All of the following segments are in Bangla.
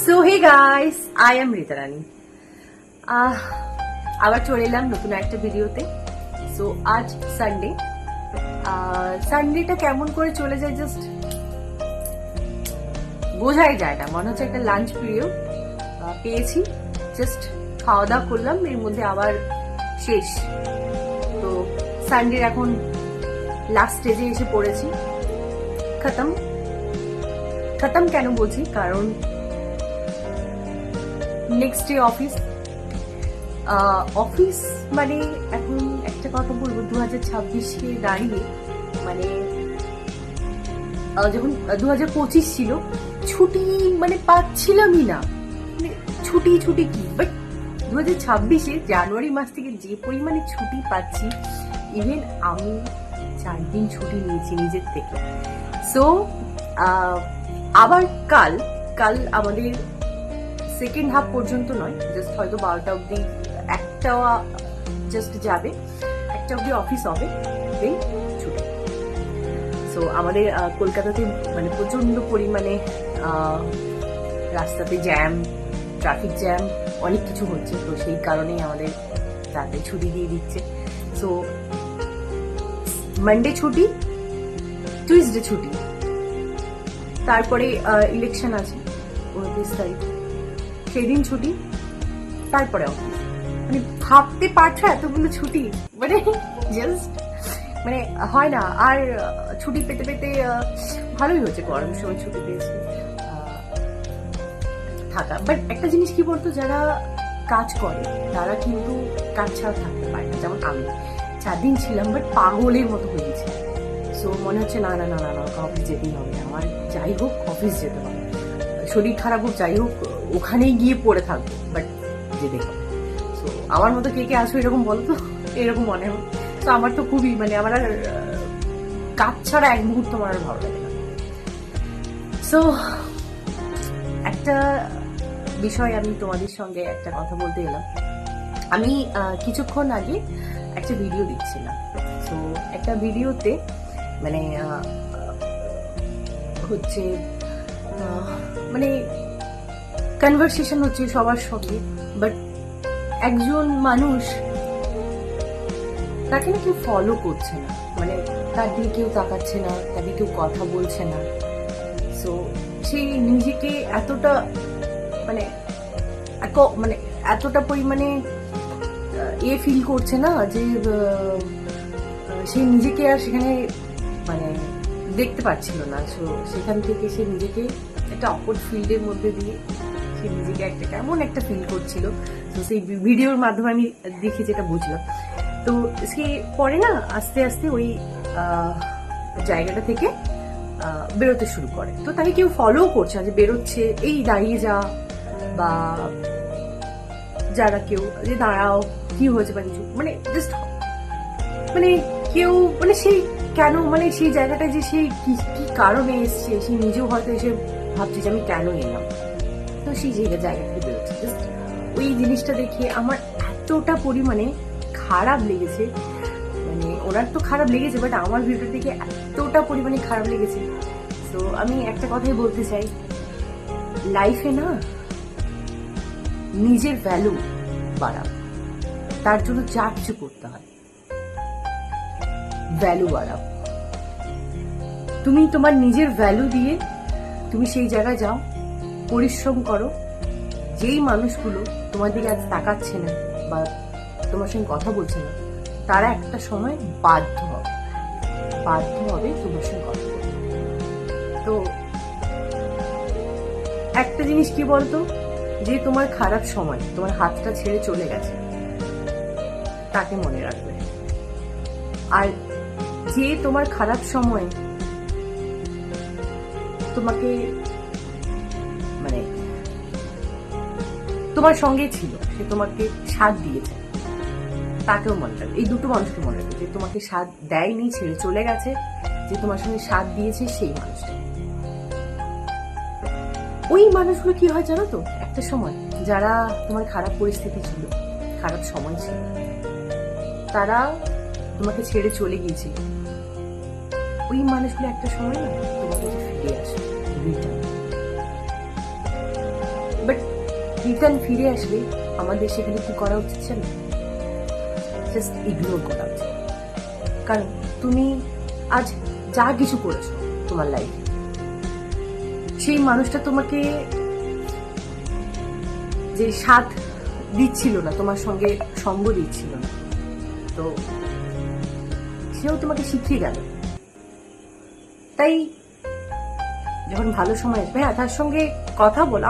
So hey guys, I am Rita Rani. আবার চলে এলাম নতুন একটা ভিডিওতে। সো আজ সানডে। সানডেটা কেমন করে চলে যায় জাস্ট বোঝাই যায় না। মনে হচ্ছে একটা লাঞ্চ পিরিয়ড পেয়েছি, জাস্ট খাওয়া দাওয়া করলাম, এর মধ্যে আবার শেষ। তো সানডের এখন লাস্ট স্টেজে এসে পড়েছি। খতম খতম কেন বলছি, কারণ নেক্সট ডে অফিস মানে এখন একটা কথা বলবো, 2026-এ দাঁড়িয়ে মানে যখন 2025 ছিল, ছুটি মানে পাচ্ছিলামই না। মানে ছুটি কি, বাট 2026-এ জানুয়ারি মাস থেকে যে পরিমাণে ছুটি পাচ্ছি, ইভেন আমি 4 দিন ছুটি নিয়েছি নিজের থেকে। সো আবার কাল আমাদের সেকেন্ড হাফ পর্যন্ত নয়, জাস্ট হয়তো 12টা অব্দি, একটা জাস্ট যাবে, 1টা অব্দি অফিস হবে, দেন ছুটি। সো আমাদের কলকাতাতে মানে প্রচন্ড পরিমাণে রাস্তাতে জ্যাম, ট্রাফিক জ্যাম, অনেক কিছু হচ্ছে। তো সেই কারণেই আমাদের তাতে ছুটি দিয়ে দিচ্ছে। সো মানডে ছুটি, টিউসডে ছুটি, তারপরে ইলেকশন আছে 29 তারিখ, সেদিন ছুটি, তারপরে অফিস। মানে ভাবতে পারছো এতগুলো ছুটি, মানে জাস্ট মানে হয় না। আর ছুটি পেতে পেতে ভালোই হচ্ছে, গরমের সময় ছুটি পেয়েছি থাকা। বাট একটা জিনিস কি বলতো, যারা কাজ করে তারা কিন্তু কাজ ছাড়া থাকতে পারে না। যেমন আমি 4 দিন ছিলাম, বাট পাগলের মতো হয়ে গেছে। সো মনে হচ্ছে না অফিস যেতেই হবে, আমার যাই হোক অফিস যেতে হবে, শরীর খারাপ হোক যাই হোক ওখানেই গিয়ে পড়ে থাকবো, বাট যেতে হবে। সো আমার মতো কে আসো এরকম বলতো, এরকম মনে হয়। তো আমার তো খুবই মানে আমার আর কাজ ছাড়া এক মুহূর্ত আমার আর ভালো লাগে না। সো একটা বিষয় আমি তোমাদের সঙ্গে একটা কথা বলতে এলাম। আমি কিছুক্ষণ আগে একটা ভিডিও দেখছিলাম। তো একটা ভিডিওতে মানে হচ্ছে মানে কনভারসেশন হচ্ছে সবার সঙ্গে, বাট একজন মানুষ, তাকে না কেউ ফলো করছে না, মানে তার দিকে কেউ তাকাচ্ছে না, তাকে কেউ কথা বলছে না। সো সে নিজেকে এতটা মানে এতটা পরিমাণে ফিল করছে না যে সে নিজেকে আর সেখানে মানে দেখতে পাচ্ছিল না। সো সেখান থেকে সে নিজেকে একটা অকওয়ার্ড ফিল্ডের মধ্যে দিয়ে সে নিজেকে একটা কেমন একটা ফিল করছিল। তো সেই ভিডিওর মাধ্যমে আমি দেখে যেটা বুঝলাম। তো সে পরে না আস্তে আস্তে ওই জায়গাটা থেকে বেরোতে শুরু করে। তো তাকে কেউ ফলো করছে না, যে বেরোচ্ছে এই দাঁড়িয়ে যা, বা যারা কেউ যে দাঁড়াও কি হয়েছে বা কিছু, মানে জাস্ট মানে কেউ মানে সেই কেন মানে সেই জায়গাটায় যে সে কি কারণে এসছে, সে নিজেও হয়তো এসে ভাবছে যে আমি কেন এলাম। তো সেই জায়গা থেকে বেরোচ্ছে। জাস্ট ওই জিনিসটা দেখে আমার এতটা পরিমাণে খারাপ লেগেছে। মানে ওনার তো খারাপ লেগেছে, বাট আমার ভিডিও থেকে এতটা পরিমাণে খারাপ লেগেছে। তো আমি একটা কথাই বলতে চাই, লাইফে না নিজের ভ্যালু বাড়াও, তার জন্য যা কিছু করতে হয় ভ্যালু বাড়াও। তুমি তোমার নিজের ভ্যালু দিয়ে তুমি সেই জায়গায় যাও, পরিশ্রম করো। যেই মানুষগুলো তোমার দিকে আজ তাকাচ্ছে না বা তোমার সঙ্গে কথা বলছে না, তারা একটা সময় বাধ্য হবে তোমার সঙ্গে কথা বলতে। তো একটা জিনিস কি বলতো, যে তোমার খারাপ সময় তোমার হাতটা ছেড়ে চলে গেছে, তাকে মনে রাখবে। আর যে তোমার খারাপ সময় তোমাকে মানে তোমার সঙ্গে ছিল, সে তোমাকে সাথ দিয়েছে, তাকেও মনে রাখবে। এই দুটো মানুষকে মনে রাখবে, যে তোমাকে সাথ দেয়নি, ছেড়ে চলে গেছে, যে তোমার সঙ্গে সাথ দিয়েছে সেই মানুষটা। ওই মানুষগুলো কি হয় জানো তো, একটা সময় যারা তোমার খারাপ পরিস্থিতি ছিল, খারাপ সময় ছিল, তারা তোমাকে ছেড়ে চলে গিয়েছিল, ওই মানুষগুলো একটা সময় না তোমার কাছে ফিরে আসে, রিটার্ন। রিটার্ন ফিরে আসলে আমাদের সেখানে কি করা উচিত ছিল? জাস্ট ইগনোর করা উচিত। কারণ তুমি আজ যা কিছু করেছো তোমার লাইফে, সেই মানুষটা তোমাকে যে সাথ দিচ্ছিল না, তোমার সঙ্গে সঙ্গ দিচ্ছিল না, তো সেও তোমাকে শিখিয়ে গেল। তাই যখন ভালো সময় আসবে, হ্যাঁ, তার সঙ্গে কথা বল।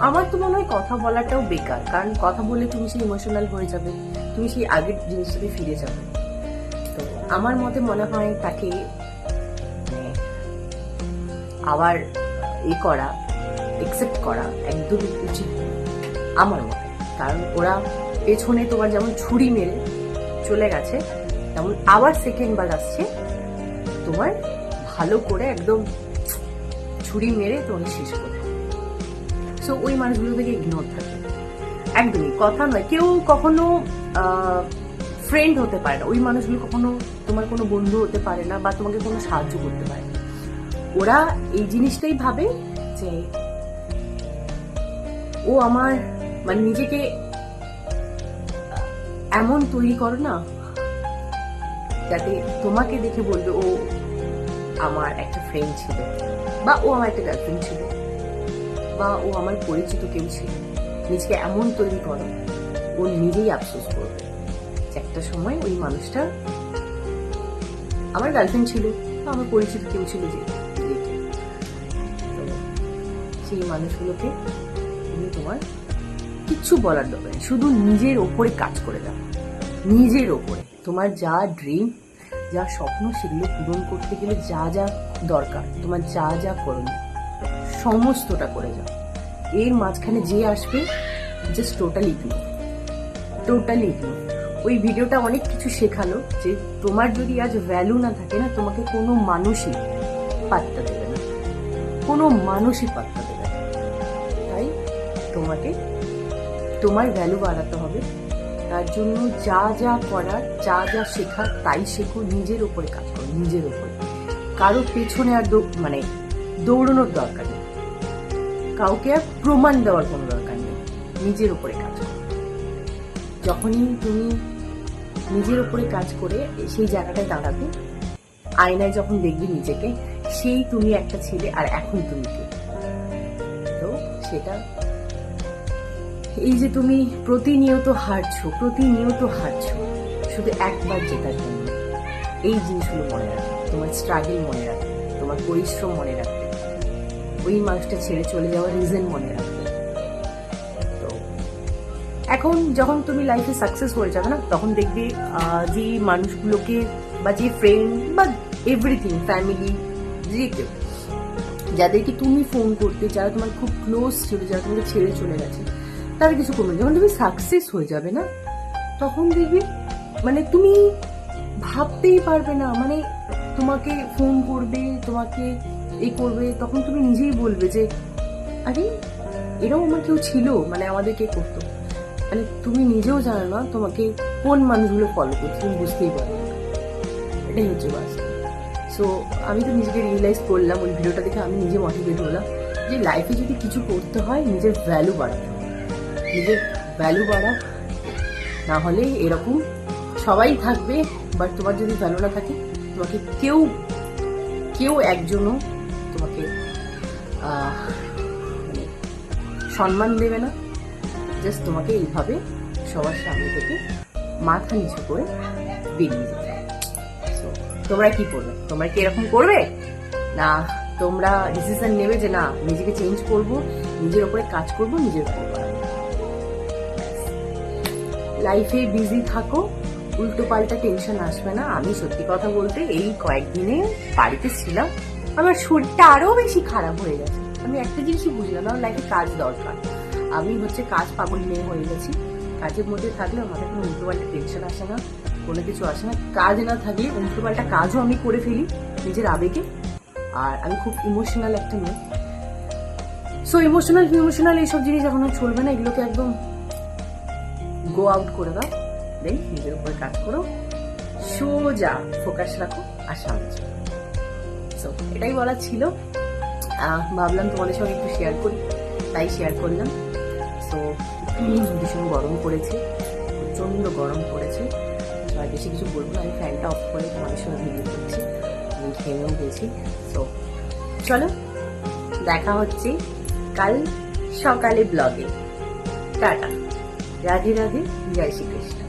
আমার তো মনে হয় কথা বলাটাও বেকার, কারণ কথা বললে তুমি সেই ইমোশনাল হয়ে যাবে, তুমি সেই আগের জিনিসটাতে ফিরে যাবে। তো আমার মতে মনে হয় তাকে আবার করা, একসেপ্ট করা একদমই উচিত আমার মতে। কারণ ওরা পেছনে তোমার যেমন ছুরি মেরে চলে গেছে, তেমন আবার সেকেন্ড বার আসছে তোমার ভালো করে একদম ছুরি মেরে তোমাকে শেষ করবে। সো ওই মানুষগুলো থেকে ইগনোর থাকে, একদমই। কথা নয়, কেউ কখনো ফ্রেন্ড হতে পারে না, ওই মানুষগুলো কখনো তোমার কোনো বন্ধু হতে পারে না, বা তোমাকে কোনো সাহায্য করতে পারে না। ওরা এই জিনিসটাই ভাবে যে ও আমার, মানে নিজেকে এমন তৈরি করো না যাতে তোমাকে দেখে বলবে ও আমার একটা ফ্রেন্ড ছিল, বা ও আমার একটা গার্লফ্রেন্ড ছিল, বা ও আমার পরিচিত কেউ ছিল। নিজেকে এমন তৈরি করো ও নিজেই আফসোস করবে যে একটা সময় ওই মানুষটা আমার গার্লফ্রেন্ড ছিল বা আমার পরিচিত কেউ ছিল। যে সেই মানুষগুলোকে তুমি তোমার কিচ্ছু বলার দরকার নেই, শুধু নিজের ওপরে কাজ করে দাও। নিজের ওপরে তোমার যা ড্রিম, যা স্বপ্ন, সেগুলো পূরণ করতে গেলে যা যা দরকার, তোমার যা যা করণীয়, সমস্তটা করে যাও। এর মাঝখানে যে আসবে just totally ignore, totally ignore. ওই ভিডিওটা অনেক কিছু শেখালো যে তোমার যদি আজ ভ্যালু না থাকে না, তোমাকে কোনো মানুষই পাত্তা দেবে না, কোনো মানুষই পাত্তা দেবে না। তাই তোমাকে তোমার ভ্যালু বাড়াতে হবে। তার জন্য যা যা করার, যা যা শেখার তাই শেখো। নিজের উপরে কাজ করো, নিজের উপরে। কারো পেছনে আর মানে দৌড়ানোর দরকার নেই, কাউকে আর প্রমাণ দেওয়ার কোনো দরকার নেই। নিজের উপরে কাজ করো। যখনই তুমি নিজের উপরে কাজ করে সেই জায়গাটায় দাঁড়াবে, আয়নায় যখন দেখবি নিজেকে, সেই তুমি একটা ছেলে আর এখন তুমি কে। তো সেটা, এই যে তুমি প্রতিনিয়ত হারছো, শুধু একবার জেতার জন্য, এই জিনিসগুলো মনে রাখবে। তোমার স্ট্রাগল মনে রাখবে, তোমার পরিশ্রম মনে রাখবে, ওই মানুষটা ছেড়ে চলে যাওয়ার রিজন মনে রাখবে। তো এখন যখন তুমি লাইফে সাকসেস হয়ে যাবে না, তখন দেখবে যে মানুষগুলোকে, বা যে ফ্রেন্ড, বা এভরিথিং, ফ্যামিলি, যে কেউ যাদেরকে তুমি ফোন করতে, যারা তোমার খুব ক্লোজ ছিল, যারা তোমাকে ছেড়ে চলে গেছে, তারা কিছু করবে। যখন তুমি সাকসেস হয়ে যাবে না, তখন দেখবে মানে তুমি ভাবতেই পারবে না, মানে তোমাকে ফোন করবে, তোমাকে করবে, তখন তুমি নিজেই বলবে যে আরে এরকম আমার কেউ ছিল, মানে আমাদের কে করতো। মানে তুমি নিজেও জানো না তোমাকে কোন মানুষগুলো ফলো করছে, তুমি বুঝতেই পারবে না। এটাই হচ্ছে বাস্তব। সো আমি তো নিজেকে রিয়েলাইজ করলাম ওই ভিডিওটা দেখে, আমি নিজে মোটিভেট হলাম যে লাইফে যদি কিছু করতে হয় নিজের ভ্যালু বাড়াতে হবে, নিজের ভ্যালু বাড়া। না হলে এরকম সবাই থাকবে, বাট তোমার যদি ভ্যালু না থাকে, তোমাকে কেউ একজনও তোমাকে মানে সম্মান দেবে না। জাস্ট তোমাকে এইভাবে সবার সামনে থেকে মাথা নিচু করে বেরিয়ে যেতে হবে। তোমরা কি করবে? তোমরা কি এরকম করবে না? তোমরা ডিসিশন নেবে যে না, নিজেকে চেঞ্জ করব, নিজের উপরে কাজ করব, নিজের ভ্যালু বাড়াবো। লাইফে বিজি থাকো, উল্টো পাল্টা টেনশন আসবে না। আমি সত্যি কথা বলতে এই কয়েকদিনে বাড়িতে ছিলাম, আমার শরীরটা আরো বেশি খারাপ হয়ে গেছে। আমি একটা জিনিসই বুঝলাম, আমার লাইফে কাজ দরকার। আমি কাজ পাগল মেয়ে হয়ে গেছি। কাজের মধ্যে থাকলে আমাদের কোনো উল্টো পাল্টা টেনশন আসে না, কোনো কিছু আসে না। কাজ না থাকলে উল্টো পাল্টা কাজও আমি করে ফেলি নিজের আবেগে। আর আমি খুব ইমোশনাল একটা মেয়ে। সো ইমোশনাল এইসব জিনিস এখন আর চলবে না, এগুলোকে একদম গো আউট করে দাও। দেন নিজের উপরে কাজ করো, সোজা ফোকাস রাখো আর সামনে চলো। সো এটাই বলার ছিল, ভাবলাম তোমাদের সঙ্গে একটু শেয়ার করি, তাই শেয়ার করলাম। সো ভীষণ গরম পড়েছে, প্রচণ্ড গরম পড়েছে। তো আর বেশি কিছু বলবো না, আমি ফ্যানটা অফ করে তোমাদের সঙ্গে ভিডিও করছি। আমি ঘেমেও গেছি। সো চলো দেখা হচ্ছে কাল সকালে ব্লগে। টাটা, রাধে রাধে, জয় শ্রীকৃষ্ণ।